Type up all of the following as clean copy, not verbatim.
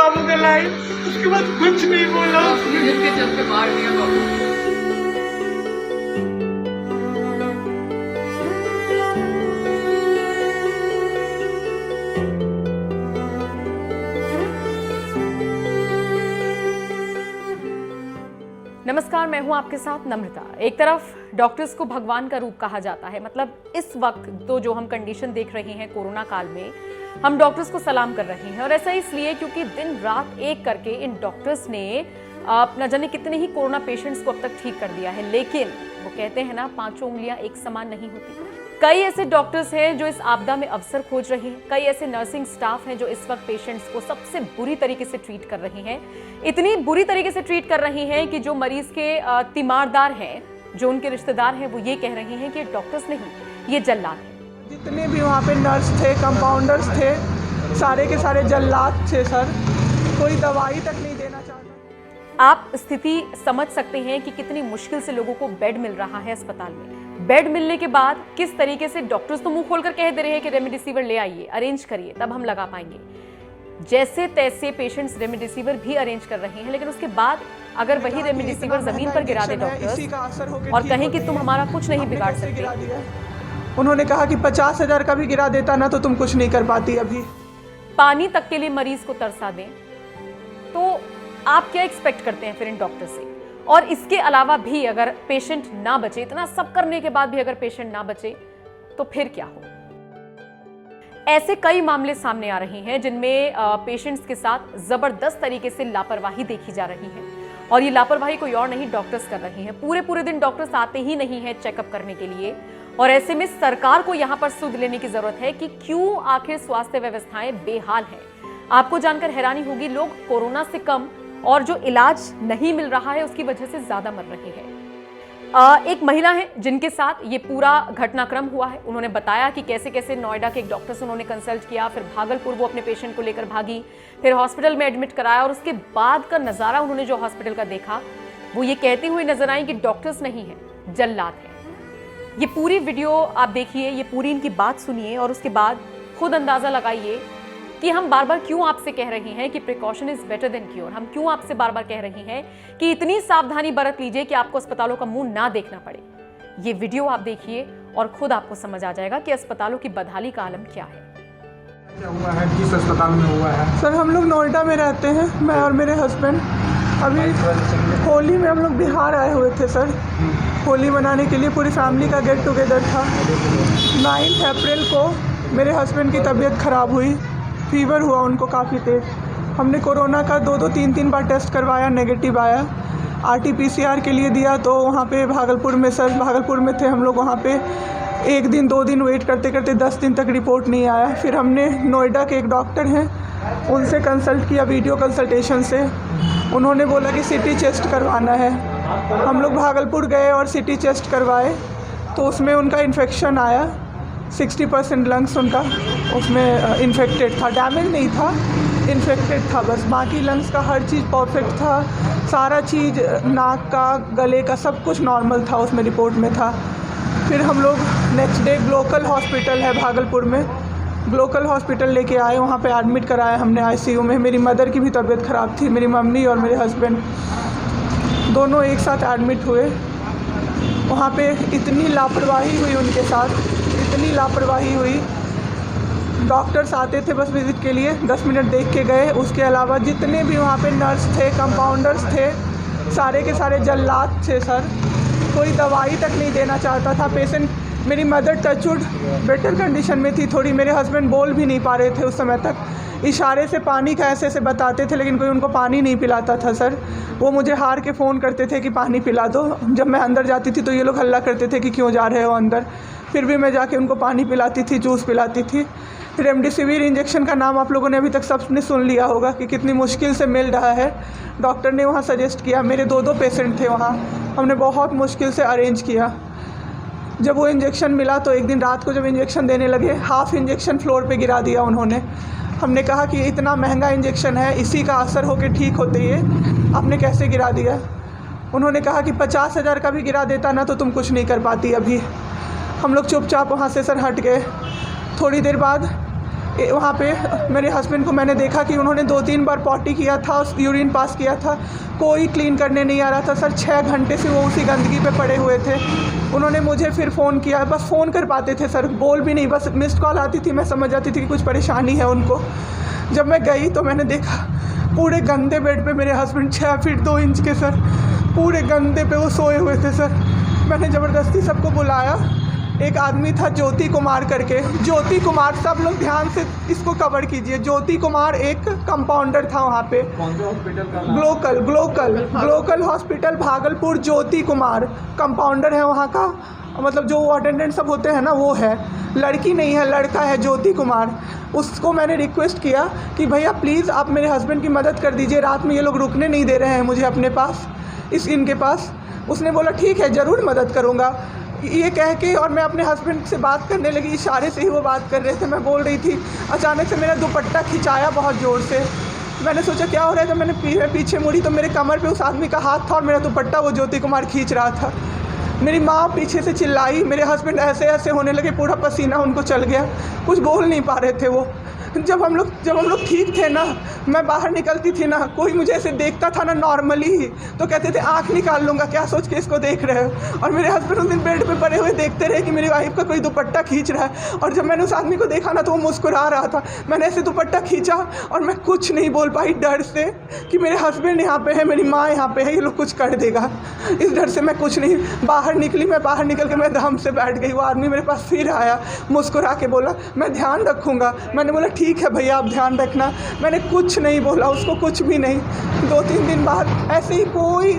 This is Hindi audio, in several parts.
बाबू का लाई, उसके बाद कुछ नहीं बोला। के चलते मार दिया बाबू। नमस्कार, मैं हूं आपके साथ नम्रता। एक तरफ डॉक्टर्स को भगवान का रूप कहा जाता है, मतलब इस वक्त तो जो हम कंडीशन देख रहे हैं कोरोना काल में, हम डॉक्टर्स को सलाम कर रहे हैं। और ऐसा इसलिए क्योंकि दिन रात एक करके इन डॉक्टर्स ने न जाने कितने ही कोरोना पेशेंट्स को अब तक ठीक कर दिया है। लेकिन वो कहते हैं ना, पांचों उंगलियां एक समान नहीं होती। कई ऐसे डॉक्टर्स हैं जो इस आपदा में अवसर खोज रहे हैं। कई ऐसे नर्सिंग स्टाफ हैं जो इस वक्त पेशेंट्स को सबसे बुरी तरीके से ट्रीट कर रहे हैं। इतनी बुरी तरीके से ट्रीट कर रही हैं कि जो मरीज के तीमारदार हैं, जो उनके रिश्तेदार हैं, वो ये कह रहे हैं कि डॉक्टर्स नहीं, ये जल्लाद हैं। जितने भी वहाँ पे नर्स थे, कंपाउंडर्स थे, सारे के सारे जल्लाद थे सर। कोई दवाई तक नहीं देना चाहता। आप स्थिति समझ सकते हैं कि कितनी मुश्किल से लोगों को बेड मिल रहा है अस्पताल में। बेड मिलने के बाद किस तरीके से डॉक्टर्स तो मुंह खोलकर कह दे रहे हैं कि रेमडेसिविर ले आइए, अरेंज करिए, तब हम लगा पाएंगे। जैसे तैसे पेशेंट्स रेमडेसिविर भी अरेंज कर रहे हैं, लेकिन उसके बाद अगर वही रेमडेसिविर जमीन पर गिरा दे डॉक्टर्स और कहें कि तुम हमारा कुछ नहीं बिगाड़ सकते। उन्होंने कहा कि 50,000 का भी गिरा देता ना तो तुम कुछ नहीं कर पाती। अभी पानी तक के लिए मरीज को तरसा दें, तो आप क्या एक्सपेक्ट करते हैं फिर इन डॉक्टर से? और इसके अलावा भी अगर पेशेंट ना बचे, इतना सब करने के बाद भी अगर पेशेंट ना बचे, तो फिर क्या हो? ऐसे कई मामले सामने आ रहे हैं जिनमें पेशेंट्स के साथ जबरदस्त तरीके से लापरवाही देखी जा रही है। और ये लापरवाही कोई और नहीं, डॉक्टर्स कर रहे हैं। पूरे दिन डॉक्टर्स आते ही नहीं है चेकअप करने के लिए। और ऐसे में सरकार को यहां पर सुध लेने की जरूरत है कि क्यों आखिर स्वास्थ्य व्यवस्थाएं बेहाल है। आपको जानकर हैरानी होगी, लोग कोरोना से कम और जो इलाज नहीं मिल रहा है उसकी वजह से ज्यादा मर रहे हैं। एक महिला है जिनके साथ ये पूरा घटनाक्रम हुआ है। उन्होंने बताया कि कैसे कैसे नोएडा के एक डॉक्टर से उन्होंने कंसल्ट किया, फिर भागलपुर वो अपने पेशेंट को लेकर भागी, फिर हॉस्पिटल में एडमिट कराया। और उसके बाद का नजारा उन्होंने जो हॉस्पिटल का देखा, वो ये कहती हुई नजर आई कि डॉक्टर्स नहीं है, जल्लाद है। ये पूरी वीडियो आप देखिए, ये पूरी इनकी बात सुनिए और उसके बाद खुद अंदाजा लगाइए कि हम बार बार क्यों आपसे कह रहे हैं कि precaution is better than cure. हम क्यों आपसे बार बार कह रहे हैं कि इतनी सावधानी बरत लीजिए कि आपको अस्पतालों का मुंह ना देखना पड़े। ये वीडियो आप देखिए और खुद आपको समझ आ जाएगा कि अस्पतालों की बदहाली का आलम क्या है। क्या हुआ है, किस अस्पताल में हुआ है? सर हम लोग नोएडा में रहते हैं, मैं और मेरे हस्बैंड। अभी होली में हम लोग बिहार आए हुए थे सर, होली मनाने के लिए। पूरी फैमिली का गेट टुगेदर था। 9 अप्रैल को मेरे हस्बैंड की तबीयत ख़राब हुई, फीवर हुआ उनको काफ़ी तेज़। हमने कोरोना का 2-3 बार टेस्ट करवाया, नेगेटिव आया। RT-PCR के लिए दिया तो वहाँ पे भागलपुर में, सर भागलपुर में थे हम लोग, वहाँ पे 1 दिन 2 दिन वेट करते करते 10 दिन तक रिपोर्ट नहीं आया। फिर हमने नोएडा के एक डॉक्टर हैं, उनसे कंसल्ट किया वीडियो कंसल्टेशन से। उन्होंने बोला कि CT चेस्ट करवाना है। हम लोग भागलपुर गए और CT चेस्ट करवाए तो उसमें उनका इन्फेक्शन आया। 60% लंग्स उनका उसमें इन्फेक्टेड था, डैमेज नहीं था, इन्फेक्टेड था बस। बाकी लंग्स का हर चीज़ परफेक्ट था, सारा चीज़ नाक का, गले का सब कुछ नॉर्मल था, उसमें रिपोर्ट में था। फिर हम लोग नेक्स्ट डे ग्लोकल हॉस्पिटल है भागलपुर में, ग्लोकल हॉस्पिटल लेके आए, वहाँ पे एडमिट कराया हमने ICU में। मेरी मदर की भी तबीयत ख़राब थी, मेरी मम्मी और मेरे हस्बैंड दोनों एक साथ एडमिट हुए। वहाँ पे इतनी लापरवाही हुई उनके साथ, इतनी लापरवाही हुई। डॉक्टर्स आते थे बस विज़िट के लिए, 10 मिनट देख के गए। उसके अलावा जितने भी वहाँ पे नर्स थे, कंपाउंडर्स थे, सारे के सारे जल्लाद थे सर। कोई दवाई तक नहीं देना चाहता था। पेशेंट, मेरी मदर टचवुड बेटर कंडीशन में थी थोड़ी, मेरे हस्बैंड बोल भी नहीं पा रहे थे उस समय तक। इशारे से पानी का ऐसे बताते थे, लेकिन कोई उनको पानी नहीं पिलाता था सर। वो मुझे हार के फ़ोन करते थे कि पानी पिला दो। जब मैं अंदर जाती थी तो ये लोग हल्ला करते थे कि क्यों जा रहे हो अंदर। फिर भी मैं जाके उनको पानी पिलाती थी, जूस पिलाती थी। रेमडेसिविर इंजेक्शन का नाम आप लोगों ने अभी तक सबने सुन लिया होगा कि कितनी मुश्किल से मिल रहा है। डॉक्टर ने वहाँ सजेस्ट किया, मेरे 2 पेशेंट थे वहाँ, हमने बहुत मुश्किल से अरेंज किया। जब वो इंजेक्शन मिला तो एक दिन रात को जब इंजेक्शन देने लगे, हाफ इंजेक्शन फ्लोर पे गिरा दिया उन्होंने। हमने कहा कि इतना महंगा इंजेक्शन है, इसी का असर होकर ठीक होते ये आपने कैसे गिरा दिया। उन्होंने कहा कि 50,000 का भी गिरा देता ना तो तुम कुछ नहीं कर पाती। अभी हम लोग चुपचाप वहाँ से सर हट गए। थोड़ी देर बाद वहाँ पे मेरे हस्बैंड को मैंने देखा कि उन्होंने 2-3 बार पॉटी किया था, यूरिन पास किया था, कोई क्लीन करने नहीं आ रहा था सर। 6 घंटे से वो उसी गंदगी पे पड़े हुए थे। उन्होंने मुझे फिर फ़ोन किया, बस फ़ोन कर पाते थे सर, बोल भी नहीं, बस मिस्ड कॉल आती थी, मैं समझ जाती थी कि कुछ परेशानी है उनको। जब मैं गई तो मैंने देखा पूरे गंदे बेड पे मेरे हस्बैंड 6 फीट 2 इंच के सर, पूरे गंदे पे वो सोए हुए थे सर। मैंने ज़बरदस्ती सबको बुलाया। एक आदमी था ज्योति कुमार करके, ज्योति कुमार, सब लोग ध्यान से इसको कवर कीजिए। ज्योति कुमार एक कंपाउंडर था वहाँ पे, Glocal hospital Bhagalpur. Jyoti Kumar compounder है वहाँ का, मतलब जो अटेंडेंट सब होते हैं ना वो है, लड़की नहीं है, लड़का है ज्योति कुमार। उसको मैंने रिक्वेस्ट किया कि भैया प्लीज़ आप मेरे हस्बैंड की मदद कर दीजिए, रात में ये लोग रुकने नहीं दे रहे हैं मुझे अपने पास, इनके पास। उसने बोला ठीक है ज़रूर मदद करूँगा, ये कह के, और मैं अपने हस्बैंड से बात करने लगी, इशारे से ही वो बात कर रहे थे। मैं बोल रही थी, अचानक से मेरा दुपट्टा खिंचाया बहुत ज़ोर से। मैंने सोचा क्या हो रहा है, जब मैंने पीछे मुड़ी तो मेरे कमर पे उस आदमी का हाथ था और मेरा दुपट्टा वो ज्योति कुमार खींच रहा था। मेरी माँ पीछे से चिल्लाई, मेरे हस्बैंड ऐसे ऐसे होने लगे, पूरा पसीना उनको चल गया, कुछ बोल नहीं पा रहे थे वो। जब हम लोग ठीक थे ना, मैं बाहर निकलती थी ना, कोई मुझे ऐसे देखता था ना नॉर्मली ही, तो कहते थे आँख निकाल लूँगा, क्या सोच के इसको देख रहे हो। और मेरे हस्बैंड उस दिन बेड पे पड़े हुए देखते रहे कि मेरी वाइफ का कोई दुपट्टा खींच रहा है। और जब मैंने उस आदमी को देखा ना तो वो मुस्कुरा रहा था। मैंने ऐसे दुपट्टा खींचा और मैं कुछ नहीं बोल पाई, डर से कि मेरे हस्बैंड यहाँ पे है, मेरी माँ यहाँ पे है, ये लोग कुछ कर देगा, इस डर से मैं कुछ नहीं बाहर निकली। मैं बाहर निकल के मैं दम से बैठ गई। वो आदमी मेरे पास फिर आया, मुस्कुरा के बोला मैं ध्यान रखूँगा। मैंने बोला ठीक है भैया आप ध्यान रखना। मैंने कुछ नहीं बोला उसको, कुछ भी नहीं। 2-3 दिन बाद ऐसे ही कोई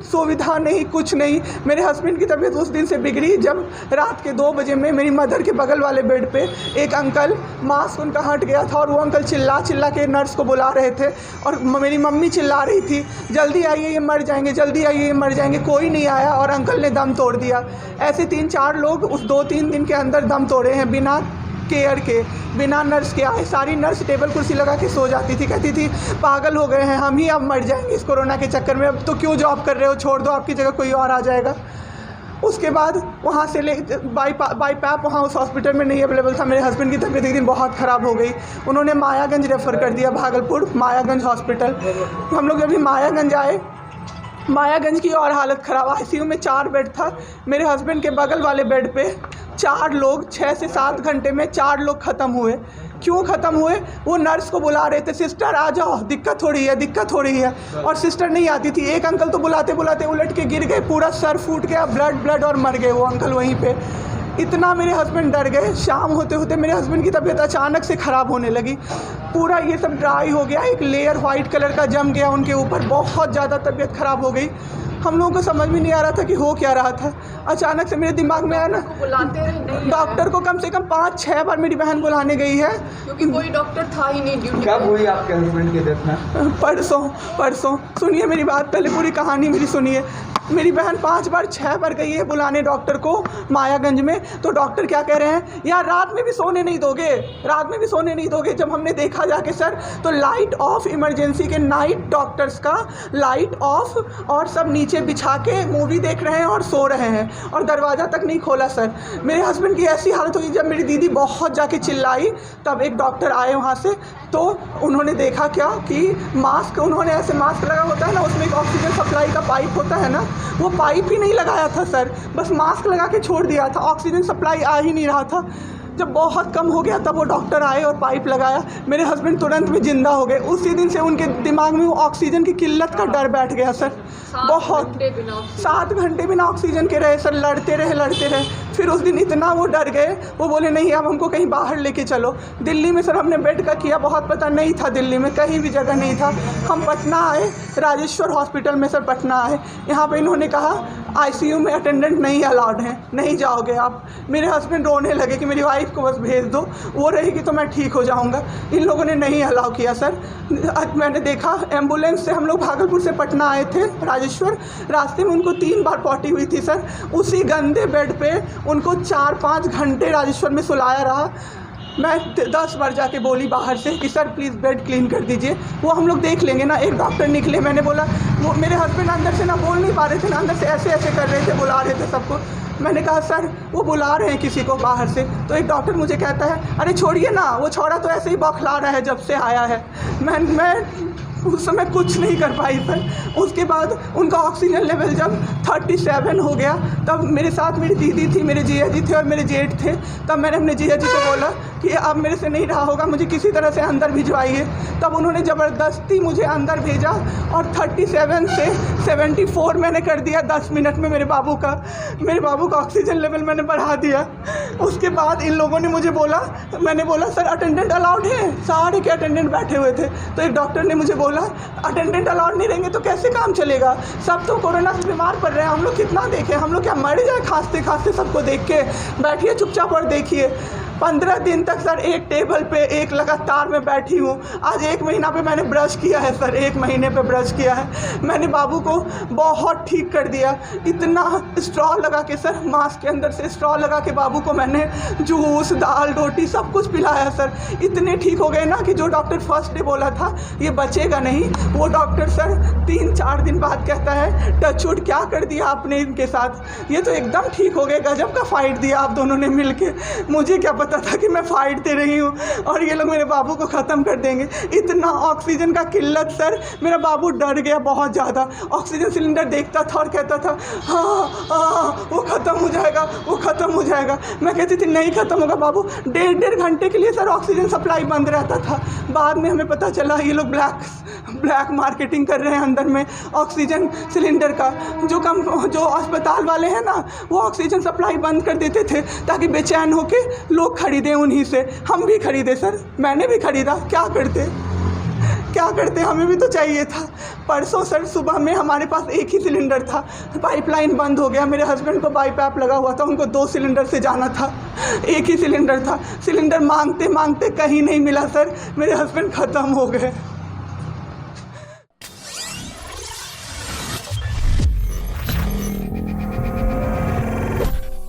सुविधा नहीं, कुछ नहीं। मेरे हस्बैंड की तबीयत उस दिन से बिगड़ी जब रात के 2 बजे में मेरी मदर के बगल वाले बेड पे एक अंकल, मास्क उनका हट गया था और वो अंकल चिल्ला के नर्स को बुला रहे थे और मेरी मम्मी चिल्ला रही थी जल्दी आइए ये मर जाएंगे, जल्दी आइए ये मर जाएंगे। कोई नहीं आया और अंकल ने दम तोड़ दिया। ऐसे 3-4 लोग उस 2-3 दिन के अंदर दम तोड़े हैं, बिना केयर के, बिना नर्स के आए। सारी नर्स टेबल कुर्सी लगा के सो जाती थी, कहती थी पागल हो गए हैं हम ही, अब मर जाएंगे इस कोरोना के चक्कर में, अब तो क्यों जॉब कर रहे हो, छोड़ दो, आपकी जगह कोई और आ जाएगा। उसके बाद वहाँ से बाई पैप वहाँ उस हॉस्पिटल में नहीं अवेलेबल था। मेरे हस्बैंड की तबीयत एक दिन बहुत ख़राब हो गई, उन्होंने मायागंज रेफ़र कर दिया, भागलपुर मायागंज हॉस्पिटल। हम लोग जब भी मायागंज आए, मायागंज की और हालत ख़राब, आईसीयू में 4 बेड था। मेरे हस्बैंड के बगल वाले बेड पे 4 लोग 6 से 7 घंटे में 4 लोग ख़त्म हुए। क्यों ख़त्म हुए? वो नर्स को बुला रहे थे, सिस्टर आ जाओ, दिक्कत हो रही है, और सिस्टर नहीं आती थी। एक अंकल तो बुलाते बुलाते उलट के गिर गए, पूरा सर फूट गया, ब्लड और मर गए वो अंकल वहीं पे। इतना मेरे हस्बैंड डर गए। शाम होते होते मेरे हस्बैंड की तबीयत अचानक से ख़राब होने लगी, पूरा ये सब ड्राई हो गया, एक लेयर वाइट कलर का जम गया उनके ऊपर, बहुत ज़्यादा तबीयत ख़राब हो गई। हम लोगों को समझ में नहीं आ रहा था कि हो क्या रहा था। अचानक से मेरे दिमाग में आया ना, डॉक्टर को कम से कम 5-6 बार मेरी बहन बुलाने गई है, क्योंकि कोई डॉक्टर था ही नहीं ड्यूटी। कब हुई आपके हस्बैंड की डेथ में? परसों। सुनिए मेरी बात, पहले पूरी कहानी मेरी सुनिए। मेरी बहन 5 बार 6 बार गई है बुलाने डॉक्टर को मायागंज में, तो डॉक्टर क्या कह रहे हैं, यार रात में भी सोने नहीं दोगे। जब हमने देखा जाके सर, तो लाइट ऑफ, इमरजेंसी के नाइट डॉक्टर्स का लाइट ऑफ, और सब नीचे बिछा के मूवी देख रहे हैं और सो रहे हैं, और दरवाज़ा तक नहीं खोला सर। मेरे हस्बैंड की ऐसी हालत हुई, जब मेरी दीदी बहुत जाके चिल्लाई तब एक डॉक्टर आए वहाँ से, तो उन्होंने देखा क्या कि मास्क, उन्होंने ऐसे मास्क लगा होता है ना, उसमें एक ऑक्सीजन सप्लाई का पाइप होता है ना, वो पाइप ही नहीं लगाया था सर, बस मास्क लगा के छोड़ दिया था, ऑक्सीजन सप्लाई आ ही नहीं रहा था। जब बहुत कम हो गया तब वो डॉक्टर आए और पाइप लगाया, मेरे हस्बैंड तुरंत में ज़िंदा हो गए। उसी दिन से उनके दिमाग में वो ऑक्सीजन की किल्लत का डर बैठ गया सर। बहुत 7 घंटे बिना ऑक्सीजन के रहे सर, लड़ते रहे। फिर उस दिन इतना वो डर गए, वो बोले नहीं अब हमको कहीं बाहर लेके चलो। दिल्ली में सर हमने बेड का किया, बहुत पता नहीं था, दिल्ली में कहीं भी जगह नहीं था। हम पटना आए, राजेश्वर हॉस्पिटल में सर पटना आए। यहाँ पे इन्होंने कहा आईसीयू में अटेंडेंट नहीं अलाउड हैं, नहीं जाओगे आप। मेरे हस्बैंड रोने लगे कि मेरी वाइफ को बस भेज दो, वो रहेगी तो मैं ठीक हो जाऊँगा। इन लोगों ने नहीं अलाउ किया सर। मैंने देखा एम्बुलेंस से हम लोग भागलपुर से पटना आए थे राजेश्वर, रास्ते में उनको 3 बार पॉटी हुई थी सर। उसी गंदे बेड पे उनको 4-5 घंटे राजेश्वर में सुलाया रहा। मैं 10 बार जाके बोली बाहर से कि सर प्लीज़ बेड क्लीन कर दीजिए, वो हम लोग देख लेंगे ना। एक डॉक्टर निकले, मैंने बोला, वो मेरे हस्बैंड अंदर से ना बोल नहीं पा रहे थे ना, अंदर से ऐसे ऐसे कर रहे थे, बुला रहे थे सबको। मैंने कहा सर वो बुला रहे हैं किसी को बाहर से, तो एक डॉक्टर मुझे कहता है अरे छोड़िए ना, वो छोड़ा तो ऐसे ही बौखला रहा है जब से आया है। मैं उस समय कुछ नहीं कर पाई सर। उसके बाद उनका ऑक्सीजन लेवल जब 37 हो गया, तब मेरे साथ मेरी दीदी थी, मेरे जीजा जी थे और मेरे जेठ थे। तब मैंने अपने जीजा जी को बोला कि अब मेरे से नहीं रहा होगा, मुझे किसी तरह से अंदर भिजवाइए। तब उन्होंने ज़बरदस्ती मुझे अंदर भेजा और 37 से 74 मैंने कर दिया 10 मिनट में। मेरे बाबू का ऑक्सीजन लेवल मैंने बढ़ा दिया। उसके बाद इन लोगों ने मुझे बोला, मैंने बोला सर अटेंडेंट अलाउड है, सारे के अटेंडेंट बैठे हुए थे। तो एक डॉक्टर ने मुझे बोला अटेंडेंट अलाउड नहीं रहेंगे तो कैसे काम चलेगा, सब तो कोरोना से बीमार पड़ रहे हैं, हम लोग कितना देखें, हम लोग क्या मर जाए खांसते खांसते सबको देख के। बैठिए चुपचाप और देखिए। 15 दिन तक सर एक टेबल पे एक लगातार मैं बैठी हूँ। आज 1 महीना पे मैंने ब्रश किया है सर, 1 महीने पे ब्रश किया है मैंने। बाबू को बहुत ठीक कर दिया, इतना स्ट्रॉ लगा के सर, मास्क के अंदर से स्ट्रॉ लगा के बाबू को मैंने जूस दाल रोटी सब कुछ पिलाया सर। इतने ठीक हो गए ना कि जो डॉक्टर फर्स्ट डे बोला था ये बचेगा नहीं, वो डॉक्टर सर 3-4 दिन बाद कहता है टचवुड क्या कर दिया आपने इनके साथ, ये तो एकदम ठीक हो गए, गजब का फाइट दिया आप दोनों ने मिल के। मुझे क्या पता था कि मैं फाइट दे रही हूँ और ये लोग मेरे बाबू को ख़त्म कर देंगे। इतना ऑक्सीजन का किल्लत सर, मेरा बाबू डर गया बहुत ज़्यादा। ऑक्सीजन सिलेंडर देखता था और कहता था हाँ वो ख़त्म हो जाएगा, वो ख़त्म हो जाएगा। मैं कहती थी नहीं ख़त्म होगा बाबू। 1.5 घंटे के लिए सर ऑक्सीजन सप्लाई बंद रहता था। बाद में हमें पता चला ये लोग ब्लैक मार्केटिंग कर रहे हैं अंदर में ऑक्सीजन सिलेंडर का। जो अस्पताल वाले हैं ना, वो ऑक्सीजन सप्लाई बंद कर देते थे ताकि बेचैन होके लोग खरीदें उन्हीं से। हम भी खरीदे सर, मैंने भी खरीदा, क्या करते हमें भी तो चाहिए था। परसों सर सुबह में हमारे पास एक ही सिलेंडर था, पाइपलाइन बंद हो गया। मेरे हस्बैंड को बाईपैप लगा हुआ था, उनको 2 सिलेंडर से जाना था, एक ही सिलेंडर था। सिलेंडर मांगते मांगते कहीं नहीं मिला सर, मेरे हस्बैंड ख़त्म हो गए।